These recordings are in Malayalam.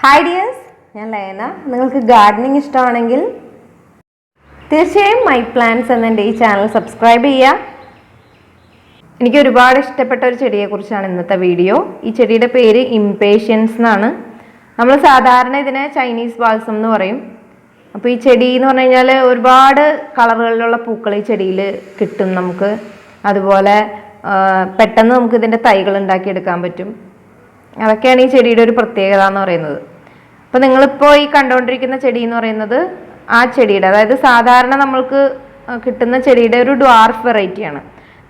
ഹായ് ഡിയേഴ്സ്, ഞാൻ ലയന. നിങ്ങൾക്ക് ഗാർഡനിങ് ഇഷ്ടമാണെങ്കിൽ തീർച്ചയായും മൈ പ്ലാന്റ്സ് എന്ന എൻ്റെ ഈ ചാനൽ സബ്സ്ക്രൈബ് ചെയ്യുക. എനിക്ക് ഒരുപാട് ഇഷ്ടപ്പെട്ട ഒരു ചെടിയെക്കുറിച്ചാണ് ഇന്നത്തെ വീഡിയോ. ഈ ചെടിയുടെ പേര് ഇംപേഷ്യൻസ് എന്നാണ്. നമ്മൾ സാധാരണ ഇതിനെ ചൈനീസ് ബാൾസം എന്ന് പറയും. അപ്പോൾ ഈ ചെടി എന്ന് പറഞ്ഞു കഴിഞ്ഞാൽ ഒരുപാട് കളറുകളിലുള്ള പൂക്കൾ ഈ ചെടിയിൽ കിട്ടും നമുക്ക്. അതുപോലെ പെട്ടെന്ന് നമുക്ക് ഇതിൻ്റെ തൈകൾ ഉണ്ടാക്കിയെടുക്കാൻ പറ്റും. അതൊക്കെയാണ് ഈ ചെടിയുടെ ഒരു പ്രത്യേകത എന്ന് പറയുന്നത്. അപ്പോൾ നിങ്ങളിപ്പോൾ ഈ കണ്ടുകൊണ്ടിരിക്കുന്ന ചെടി എന്ന് പറയുന്നത് ആ ചെടിയുടെ, അതായത് സാധാരണ നമ്മൾക്ക് കിട്ടുന്ന ചെടിയുടെ ഒരു ഡ്വാർഫ് വെറൈറ്റിയാണ്.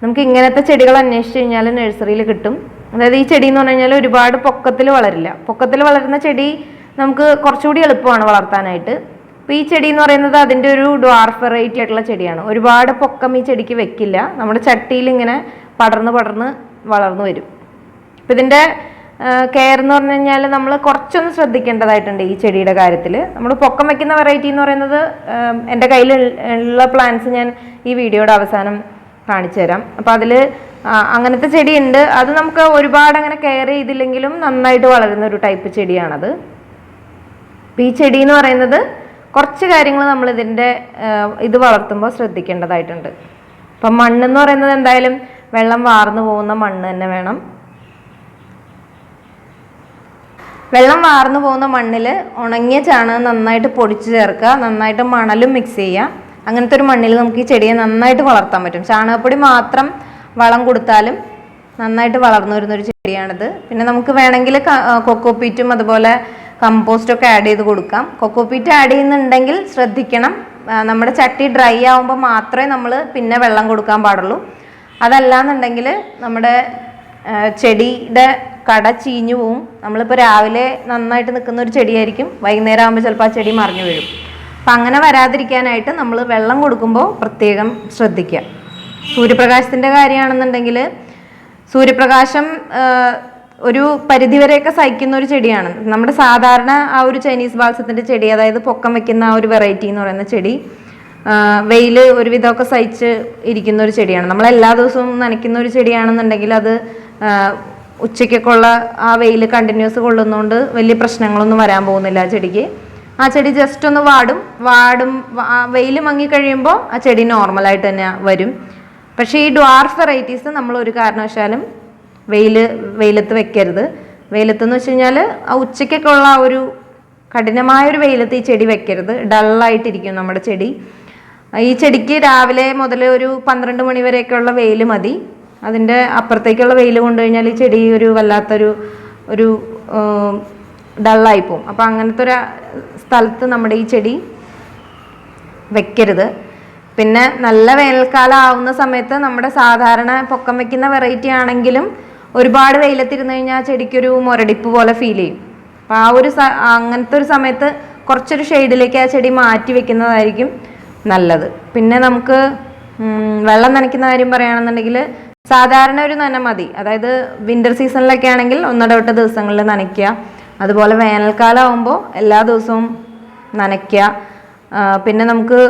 നമുക്ക് ഇങ്ങനത്തെ ചെടികൾ അന്വേഷിച്ച് കഴിഞ്ഞാൽ നഴ്സറിയിൽ കിട്ടും. അതായത് ഈ ചെടി എന്ന് പറഞ്ഞു കഴിഞ്ഞാൽ ഒരുപാട് പൊക്കത്തിൽ വളരില്ല. പൊക്കത്തിൽ വളരുന്ന ചെടി നമുക്ക് കുറച്ചുകൂടി എളുപ്പമാണ് വളർത്താനായിട്ട്. അപ്പോൾ ഈ ചെടി എന്ന് പറയുന്നത് അതിൻ്റെ ഒരു ഡ്വാർഫ് വെറൈറ്റി ആയിട്ടുള്ള ചെടിയാണ്. ഒരുപാട് പൊക്കം ഈ ചെടിക്ക് വെക്കില്ല. നമ്മുടെ ചട്ടിയിൽ ഇങ്ങനെ പടർന്ന് വളർന്നു വരും. അപ്പോൾ ഇതിൻ്റെ കെയർ എന്ന് പറഞ്ഞു കഴിഞ്ഞാൽ നമ്മൾ കുറച്ചൊന്ന് ശ്രദ്ധിക്കേണ്ടതായിട്ടുണ്ട് ഈ ചെടിയുടെ കാര്യത്തിൽ. നമ്മൾ പൊക്കം വെക്കുന്ന വെറൈറ്റി എന്ന് പറയുന്നത് എൻ്റെ കയ്യിൽ ഉള്ള പ്ലാന്റ്സ് ഞാൻ ഈ വീഡിയോയുടെ അവസാനം കാണിച്ചു തരാം. അപ്പോൾ അതിൽ അങ്ങനത്തെ ചെടിയുണ്ട്. അത് നമുക്ക് ഒരുപാട് അങ്ങനെ കെയർ ചെയ്തില്ലെങ്കിലും നന്നായിട്ട് വളരുന്ന ഒരു ടൈപ്പ് ചെടിയാണത്. അപ്പോൾ ഈ ചെടി എന്ന് പറയുന്നത് കുറച്ച് കാര്യങ്ങൾ നമ്മൾ ഇതിൻ്റെ ഇത് വളർത്തുമ്പോൾ ശ്രദ്ധിക്കേണ്ടതായിട്ടുണ്ട്. അപ്പം മണ്ണെന്ന് പറയുന്നത് എന്തായാലും വെള്ളം വാർന്നു പോകുന്ന മണ്ണ് തന്നെ വേണം. വെള്ളം വാർന്നു പോകുന്ന മണ്ണിൽ ഉണങ്ങിയ ചാണകം നന്നായിട്ട് പൊടിച്ച് ചേർക്കുക, നന്നായിട്ട് മണലും മിക്സ് ചെയ്യുക. അങ്ങനത്തെ ഒരു മണ്ണിൽ നമുക്ക് ഈ ചെടിയെ നന്നായിട്ട് വളർത്താൻ പറ്റും. ചാണകപ്പൊടി മാത്രം വളം കൊടുത്താലും നന്നായിട്ട് വളർന്നു വരുന്നൊരു ചെടിയാണിത്. പിന്നെ നമുക്ക് വേണമെങ്കിൽ കൊക്കോപീറ്റും അതുപോലെ കമ്പോസ്റ്റൊക്കെ ആഡ് ചെയ്ത് കൊടുക്കാം. കൊക്കോപീറ്റ് ആഡ് ചെയ്യുന്നുണ്ടെങ്കിൽ ശ്രദ്ധിക്കണം, നമ്മുടെ ചട്ടി ഡ്രൈ ആവുമ്പോൾ മാത്രമേ നമ്മൾ പിന്നെ വെള്ളം കൊടുക്കാൻ പാടുള്ളൂ. അതല്ലാന്നുണ്ടെങ്കിൽ നമ്മുടെ ചെടിയുടെ കട ചീഞ്ഞു പോവും. നമ്മളിപ്പോൾ രാവിലെ നന്നായിട്ട് നിൽക്കുന്ന ഒരു ചെടിയായിരിക്കും, വൈകുന്നേരം ആകുമ്പോൾ ചിലപ്പോൾ ആ ചെടി മറിഞ്ഞു വീഴും. അപ്പം അങ്ങനെ വരാതിരിക്കാനായിട്ട് നമ്മൾ വെള്ളം കൊടുക്കുമ്പോൾ പ്രത്യേകം ശ്രദ്ധിക്കുക. സൂര്യപ്രകാശത്തിൻ്റെ കാര്യമാണെന്നുണ്ടെങ്കിൽ സൂര്യപ്രകാശം ഒരു പരിധിവരെയൊക്കെ സഹിക്കുന്ന ഒരു ചെടിയാണ്. നമ്മുടെ സാധാരണ ആ ഒരു ചൈനീസ് ബാൾസത്തിൻ്റെ ചെടി, അതായത് പൊക്കം വെക്കുന്ന ആ ഒരു വെറൈറ്റി എന്ന് പറയുന്ന ചെടി വെയിൽ ഒരുവിധമൊക്കെ സഹിച്ച് ഇരിക്കുന്ന ഒരു ചെടിയാണ്. നമ്മൾ എല്ലാ ദിവസവും നനയ്ക്കുന്ന ഒരു ചെടിയാണെന്നുണ്ടെങ്കിൽ അത് ഉച്ചയ്ക്കൊക്കെ ഉള്ള ആ വെയിൽ കണ്ടിന്യൂസ് കൊള്ളുന്നതുകൊണ്ട് വലിയ പ്രശ്നങ്ങളൊന്നും വരാൻ പോകുന്നില്ല ആ ചെടിക്ക്. ആ ചെടി ജസ്റ്റ് ഒന്ന് വാടും വെയിൽ മങ്ങിക്കഴിയുമ്പോൾ ആ ചെടി നോർമലായിട്ട് തന്നെ വരും. പക്ഷേ ഈ ഡ്വാർഫ് വെറൈറ്റീസ് നമ്മൾ ഒരു കാരണവശാലും വെയിലത്ത് വെക്കരുത്. വെയിലത്തെന്ന് വെച്ച് കഴിഞ്ഞാൽ ആ ഉച്ചയ്ക്കൊക്കെ ഉള്ള ആ ഒരു കഠിനമായൊരു വെയിലത്ത് ഈ ചെടി വെക്കരുത്. ഡള്ളായിട്ടിരിക്കും നമ്മുടെ ചെടി. ഈ ചെടിക്ക് രാവിലെ മുതൽ ഒരു 12 മണി വരെയൊക്കെയുള്ള വെയിൽ മതി. അതിൻ്റെ അപ്പുറത്തേക്കുള്ള വെയിൽ കൊണ്ടു കഴിഞ്ഞാൽ ഈ ചെടി ഒരു വല്ലാത്തൊരു ഡള്ളായിപ്പോവും. അപ്പോൾ അങ്ങനത്തെ ഒരു സ്ഥലത്ത് നമ്മുടെ ഈ ചെടി വെക്കരുത്. പിന്നെ നല്ല വേനൽക്കാലം ആവുന്ന സമയത്ത് നമ്മുടെ സാധാരണ പൊക്കം വെക്കുന്ന വെറൈറ്റി ആണെങ്കിലും ഒരുപാട് വെയിലത്തിരുന്ന് കഴിഞ്ഞാൽ ആ ചെടിക്കൊരു മുരടിപ്പ് പോലെ ഫീൽ ചെയ്യും. അപ്പോൾ അങ്ങനത്തെ ഒരു സമയത്ത് കുറച്ചൊരു ഷെയ്ഡിലേക്ക് ആ ചെടി മാറ്റി വെക്കുന്നതായിരിക്കും നല്ലത്. പിന്നെ നമുക്ക് വെള്ളം നനയ്ക്കുന്ന കാര്യം പറയുകയാണെന്നുണ്ടെങ്കിൽ സാധാരണ ഒരു നന മതി. അതായത് വിൻ്റർ സീസണിലൊക്കെ ആണെങ്കിൽ ഒന്നിടവിട്ട ദിവസങ്ങളിൽ നനയ്ക്കുക. അതുപോലെ വേനൽക്കാലം ആകുമ്പോൾ എല്ലാ ദിവസവും നനയ്ക്കുക. പിന്നെ നമുക്ക്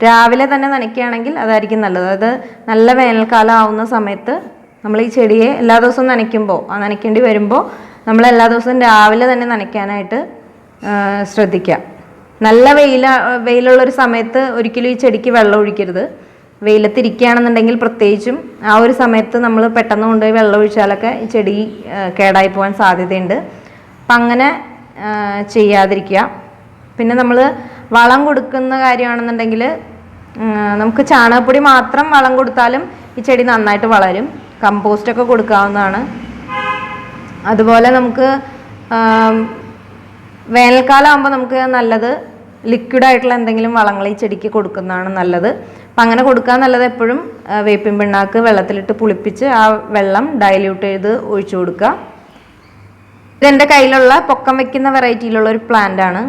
രാവിലെ തന്നെ നനയ്ക്കുകയാണെങ്കിൽ അതായിരിക്കും നല്ലത്. അതായത് നല്ല വേനൽക്കാലം ആവുന്ന സമയത്ത് നമ്മൾ ഈ ചെടിയെ എല്ലാ ദിവസവും നനയ്ക്കേണ്ടി വരുമ്പോൾ നമ്മൾ എല്ലാ ദിവസവും രാവിലെ തന്നെ നനയ്ക്കാനായിട്ട് ശ്രദ്ധിക്കുക. നല്ല വെയിലുള്ളൊരു സമയത്ത് ഒരിക്കലും ഈ ചെടിക്ക് വെള്ളം ഒഴിക്കരുത്. വെയിലത്തിരിക്കുകയാണെന്നുണ്ടെങ്കിൽ പ്രത്യേകിച്ചും ആ ഒരു സമയത്ത് നമ്മൾ പെട്ടെന്ന് കൊണ്ടുപോയി വെള്ളം ഒഴിച്ചാലൊക്കെ ഈ ചെടി കേടായി പോകാൻ സാധ്യതയുണ്ട്. അപ്പം അങ്ങനെ ചെയ്യാതിരിക്കുക. പിന്നെ നമ്മൾ വളം കൊടുക്കുന്ന കാര്യമാണെന്നുണ്ടെങ്കിൽ നമുക്ക് ചാണകപ്പൊടി മാത്രം വളം കൊടുത്താലും ഈ ചെടി നന്നായിട്ട് വളരും. കമ്പോസ്റ്റൊക്കെ കൊടുക്കാവുന്നതാണ്. അതുപോലെ നമുക്ക് വേനൽക്കാലം ആകുമ്പോൾ നമുക്ക് നല്ലത് ലിക്വിഡായിട്ടുള്ള എന്തെങ്കിലും വളങ്ങൾ ഈ ചെടിക്ക് കൊടുക്കുന്നതാണ് നല്ലത്. അപ്പം അങ്ങനെ കൊടുക്കാൻ നല്ലത് എപ്പോഴും വേപ്പിൻ പിണ്ണാക്ക് വെള്ളത്തിലിട്ട് പുളിപ്പിച്ച് ആ വെള്ളം ഡൈല്യൂട്ട് ചെയ്ത് ഒഴിച്ചു കൊടുക്കുക. ഇതെൻ്റെ കയ്യിലുള്ള പൊക്കം വെക്കുന്ന വെറൈറ്റിയിലുള്ള ഒരു പ്ലാന്റ് ആണ്.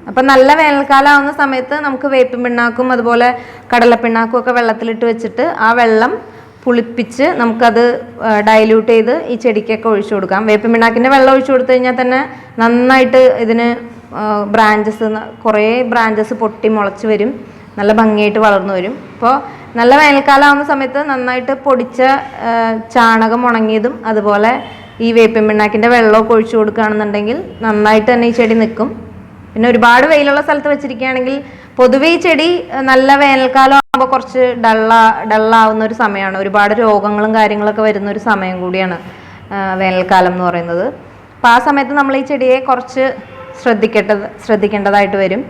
അപ്പം നല്ല വേനൽക്കാലം ആവുന്ന സമയത്ത് നമുക്ക് വേപ്പിൻ പിണ്ണാക്കും അതുപോലെ കടലപ്പിണ്ണാക്കും ഒക്കെ വെള്ളത്തിലിട്ട് വെച്ചിട്ട് ആ വെള്ളം പുളിപ്പിച്ച് നമുക്കത് ഡൈല്യൂട്ട് ചെയ്ത് ഈ ചെടിക്കൊക്കെ ഒഴിച്ചു കൊടുക്കാം. വേപ്പിൻ പിണ്ണാക്കിൻ്റെ വെള്ളം ഒഴിച്ചു കൊടുത്തു കഴിഞ്ഞാൽ തന്നെ നന്നായിട്ട് ഇതിന് കുറേ ബ്രാഞ്ചസ് പൊട്ടി മുളച്ച് വരും, നല്ല ഭംഗിയായിട്ട് വളർന്നു വരും. അപ്പോൾ നല്ല വേനൽക്കാലം ആവുന്ന സമയത്ത് നന്നായിട്ട് പൊടിച്ച ചാണകം ഉണങ്ങിയതും അതുപോലെ ഈ വേപ്പിൻ പിണ്ണാക്കിൻ്റെ വെള്ളമൊക്കെ ഒഴിച്ചു കൊടുക്കുകയാണെന്നുണ്ടെങ്കിൽ നന്നായിട്ട് തന്നെ ഈ ചെടി നിൽക്കും. പിന്നെ ഒരുപാട് വെയിലുള്ള സ്ഥലത്ത് വെച്ചിരിക്കുകയാണെങ്കിൽ പൊതുവേ ഈ ചെടി നല്ല വേനൽക്കാലം ആകുമ്പോൾ കുറച്ച് ഡള്ളാവുന്ന ഒരു സമയമാണ്. ഒരുപാട് രോഗങ്ങളും കാര്യങ്ങളൊക്കെ വരുന്ന ഒരു സമയം കൂടിയാണ് വേനൽക്കാലം എന്ന് പറയുന്നത്. അപ്പോൾ ആ സമയത്ത് നമ്മൾ ഈ ചെടിയെ കുറച്ച് ശ്രദ്ധിക്കേണ്ടതായിട്ട് വരും.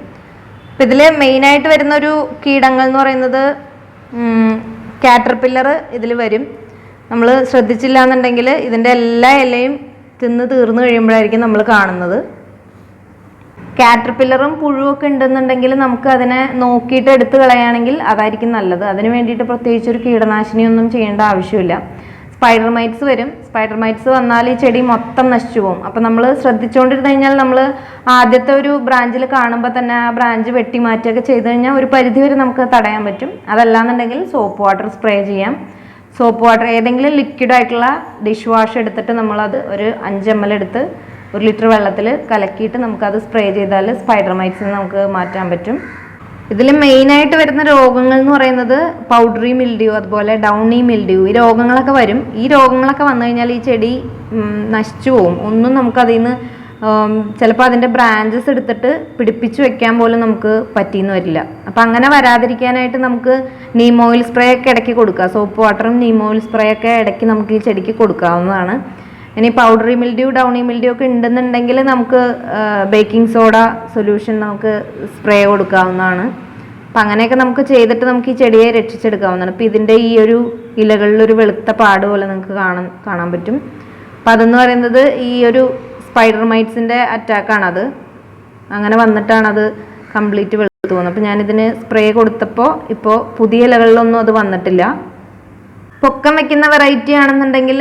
അപ്പം ഇതിൽ മെയിനായിട്ട് വരുന്നൊരു കീടങ്ങൾ എന്ന് പറയുന്നത് കാറ്റർപില്ലർ ഇതിൽ വരും. നമ്മൾ ശ്രദ്ധിച്ചില്ല എന്നുണ്ടെങ്കിൽ ഇതിൻ്റെ എല്ലാ ഇലയും തിന്ന് തീർന്നു കഴിയുമ്പോഴായിരിക്കും നമ്മൾ കാണുന്നത്. കാറ്റർപില്ലറും പുഴുവൊക്കെ ഉണ്ടെന്നുണ്ടെങ്കിൽ നമുക്ക് അതിനെ നോക്കിയിട്ട് എടുത്ത് കളയുകയാണെങ്കിൽ അതായിരിക്കും നല്ലത്. അതിന് വേണ്ടിയിട്ട് പ്രത്യേകിച്ച് ഒരു കീടനാശിനിയൊന്നും ചെയ്യേണ്ട ആവശ്യമില്ല. സ്പൈഡർ മൈറ്റ്സ് വരും. സ്പൈഡർ മൈറ്റ്സ് വന്നാൽ ഈ ചെടി മൊത്തം നശിച്ചു പോകും. അപ്പം നമ്മൾ ശ്രദ്ധിച്ചുകൊണ്ടിരുന്ന് കഴിഞ്ഞാൽ നമ്മൾ ആദ്യത്തെ ഒരു ബ്രാഞ്ചിൽ കാണുമ്പോൾ തന്നെ ആ ബ്രാഞ്ച് വെട്ടി മാറ്റുകയൊക്കെ ചെയ്ത് കഴിഞ്ഞാൽ ഒരു പരിധി വരെ നമുക്ക് തടയാൻ പറ്റും. അതല്ലാന്നുണ്ടെങ്കിൽ സോപ്പ് വാട്ടർ സ്പ്രേ ചെയ്യാം. സോപ്പ് വാട്ടർ ഏതെങ്കിലും ലിക്വിഡ് ആയിട്ടുള്ള ഡിഷ് വാഷ് എടുത്തിട്ട് നമ്മളത് ഒരു 5 ml എടുത്ത് 1 ലിറ്റർ വെള്ളത്തിൽ കലക്കിയിട്ട് നമുക്കത് സ്പ്രേ ചെയ്താൽ സ്പൈഡർ മൈറ്റ്സിന് നമുക്ക് മാറ്റാൻ പറ്റും. ഇതിൽ മെയിനായിട്ട് വരുന്ന രോഗങ്ങൾ എന്ന് പറയുന്നത് പൗഡറി മിൽഡ്യൂ, അതുപോലെ ഡൗണി മിൽഡ്യൂ, ഈ രോഗങ്ങളൊക്കെ വരും. ഈ രോഗങ്ങളൊക്കെ വന്നു കഴിഞ്ഞാൽ ഈ ചെടി നശിച്ചു പോകും. ഒന്നും നമുക്കതിൽ നിന്ന് ചിലപ്പോൾ അതിൻ്റെ ബ്രാഞ്ചസ് എടുത്തിട്ട് പിടിപ്പിച്ച് വെക്കാൻ പോലും നമുക്ക് പറ്റിയെന്ന് വരില്ല. അപ്പം അങ്ങനെ വരാതിരിക്കാനായിട്ട് നമുക്ക് നീം ഓയിൽ സ്പ്രേ ഒക്കെ ഇടയ്ക്ക് കൊടുക്കുക. സോപ്പ് വാട്ടറും നീം ഓയിൽ സ്പ്രേ ഒക്കെ ഇടയ്ക്ക് നമുക്ക് ഈ ചെടിക്ക് കൊടുക്കാവുന്നതാണ്. ഇനി പൗഡറി മിൽഡ്യൂ, ഡൗണി മിൽഡ്യൂ ഒക്കെ ഉണ്ടെന്നുണ്ടെങ്കിൽ നമുക്ക് ബേക്കിംഗ് സോഡ സൊല്യൂഷൻ നമുക്ക് സ്പ്രേ കൊടുക്കാവുന്നതാണ്. അപ്പം അങ്ങനെയൊക്കെ നമുക്ക് ചെയ്തിട്ട് നമുക്ക് ഈ ചെടിയെ രക്ഷിച്ചെടുക്കാവുന്നതാണ്. ഇപ്പം ഇതിൻ്റെ ഈ ഒരു ഇലകളിലൊരു വെളുത്ത പാട് പോലെ നമുക്ക് കാണാൻ പറ്റും. അപ്പം അതെന്ന് പറയുന്നത് ഈ ഒരു സ്പൈഡർ മൈറ്റ്സിൻ്റെ അറ്റാക്കാണത്. അങ്ങനെ വന്നിട്ടാണത് കംപ്ലീറ്റ് വെളുത്ത് പോകുന്നത്. അപ്പം ഞാനിതിന് സ്പ്രേ കൊടുത്തപ്പോൾ ഇപ്പോൾ പുതിയ ഇലകളിലൊന്നും അത് വന്നിട്ടില്ല. പൊക്കം വെക്കുന്ന വെറൈറ്റി ആണെന്നുണ്ടെങ്കിൽ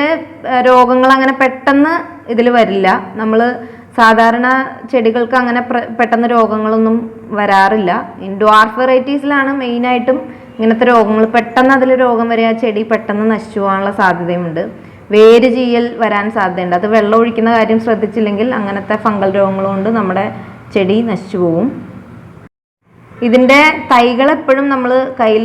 രോഗങ്ങൾ അങ്ങനെ പെട്ടെന്ന് ഇതിൽ വരില്ല. നമ്മൾ സാധാരണ ചെടികൾക്ക് അങ്ങനെ പെട്ടെന്ന് രോഗങ്ങളൊന്നും വരാറില്ല. ഡ്വാർഫ് വെറൈറ്റീസിലാണ് മെയിനായിട്ടും ഇങ്ങനത്തെ രോഗങ്ങൾ പെട്ടെന്ന് അതിൽ രോഗം വരിക, ചെടി പെട്ടെന്ന് നശിച്ചു പോകാനുള്ള സാധ്യതയുമുണ്ട്. വേര് ചീയൽ വരാൻ സാധ്യതയുണ്ട്. അത് വെള്ളം ഒഴിക്കുന്ന കാര്യം ശ്രദ്ധിച്ചില്ലെങ്കിൽ അങ്ങനത്തെ ഫംഗൽ രോഗങ്ങൾ കൊണ്ട് നമ്മുടെ ചെടി നശിച്ചു പോകും. ഇതിൻ്റെ തൈകൾ എപ്പോഴും നമ്മൾ കയ്യിൽ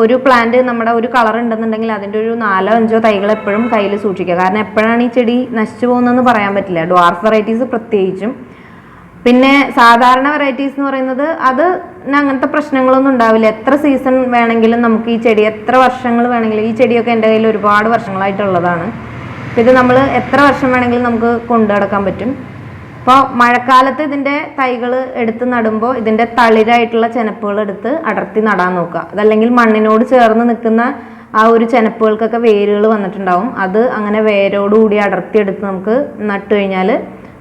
ഒരു പ്ലാന്റ് നമ്മുടെ ഒരു കളർ ഉണ്ടെന്നുണ്ടെങ്കിൽ അതിൻ്റെ ഒരു 4-5 തൈകൾ എപ്പോഴും കയ്യിൽ സൂക്ഷിക്കുക. കാരണം എപ്പോഴാണ് ഈ ചെടി നശിച്ചു പോകുന്നതെന്ന് പറയാൻ പറ്റില്ല. ഡ്വാർഫ് വെറൈറ്റീസ് പ്രത്യേകിച്ചും. പിന്നെ സാധാരണ വെറൈറ്റീസ് എന്ന് പറയുന്നത് അത് അങ്ങനത്തെ പ്രശ്നങ്ങളൊന്നും ഉണ്ടാവില്ല. എത്ര സീസൺ വേണമെങ്കിലും നമുക്ക് ഈ ചെടി, എത്ര വർഷങ്ങൾ വേണമെങ്കിലും, ഈ ചെടിയൊക്കെ എൻ്റെ കയ്യിൽ ഒരുപാട് വർഷങ്ങളായിട്ടുള്ളതാണ്. ഇത് നമ്മൾ എത്ര വർഷം വേണമെങ്കിലും നമുക്ക് കൊണ്ടു നടക്കാൻ പറ്റും. അപ്പോൾ മഴക്കാലത്ത് ഇതിൻ്റെ തൈകൾ എടുത്ത് നടുമ്പോൾ ഇതിൻ്റെ തളിരായിട്ടുള്ള ചെനപ്പുകൾ എടുത്ത് അടർത്തി നടാൻ നോക്കുക. അതല്ലെങ്കിൽ മണ്ണിനോട് ചേർന്ന് നിൽക്കുന്ന ആ ഒരു ചെനപ്പുകൾക്കൊക്കെ വേരുകൾ വന്നിട്ടുണ്ടാവും. അത് അങ്ങനെ വേരോടുകൂടി അടർത്തിയെടുത്ത് നമുക്ക് നട്ടു കഴിഞ്ഞാൽ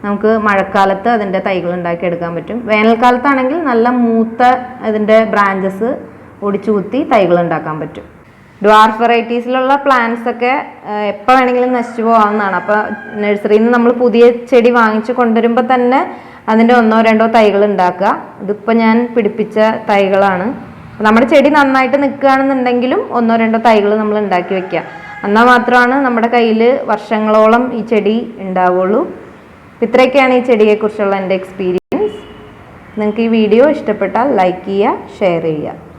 നമുക്ക് മഴക്കാലത്ത് അതിൻ്റെ തൈകൾ ഉണ്ടാക്കിയെടുക്കാൻ പറ്റും. വേനൽക്കാലത്താണെങ്കിൽ നല്ല മൂത്ത ഇതിൻ്റെ ബ്രാഞ്ചസ് ഒടിച്ചു കുത്തി തൈകൾ ഉണ്ടാക്കാൻ പറ്റും. ഡ്വാർഫ് വെറൈറ്റീസിലുള്ള പ്ലാന്റ്സ് ഒക്കെ എപ്പോൾ വേണമെങ്കിലും നശിച്ചു പോകാവുന്നതാണ്. അപ്പോൾ നഴ്സറിയിൽ നിന്ന് നമ്മൾ പുതിയ ചെടി വാങ്ങിച്ച് കൊണ്ടുവരുമ്പോൾ തന്നെ അതിൻ്റെ 1-2 തൈകൾ ഉണ്ടാക്കുക. ഇതിപ്പോൾ ഞാൻ പിടിപ്പിച്ച തൈകളാണ്. നമ്മുടെ ചെടി നന്നായിട്ട് നിൽക്കുകയാണെന്നുണ്ടെങ്കിലും 1-2 തൈകൾ നമ്മൾ ഉണ്ടാക്കി വെക്കുക. എന്നാൽ മാത്രമാണ് നമ്മുടെ കയ്യിൽ വർഷങ്ങളോളം ഈ ചെടി ഉണ്ടാവുള്ളൂ. ഇത്രയൊക്കെയാണ് ഈ ചെടിയെക്കുറിച്ചുള്ള എൻ്റെ എക്സ്പീരിയൻസ്. നിങ്ങൾക്ക് ഈ വീഡിയോ ഇഷ്ടപ്പെട്ടാൽ ലൈക്ക് ചെയ്യുക, ഷെയർ ചെയ്യുക.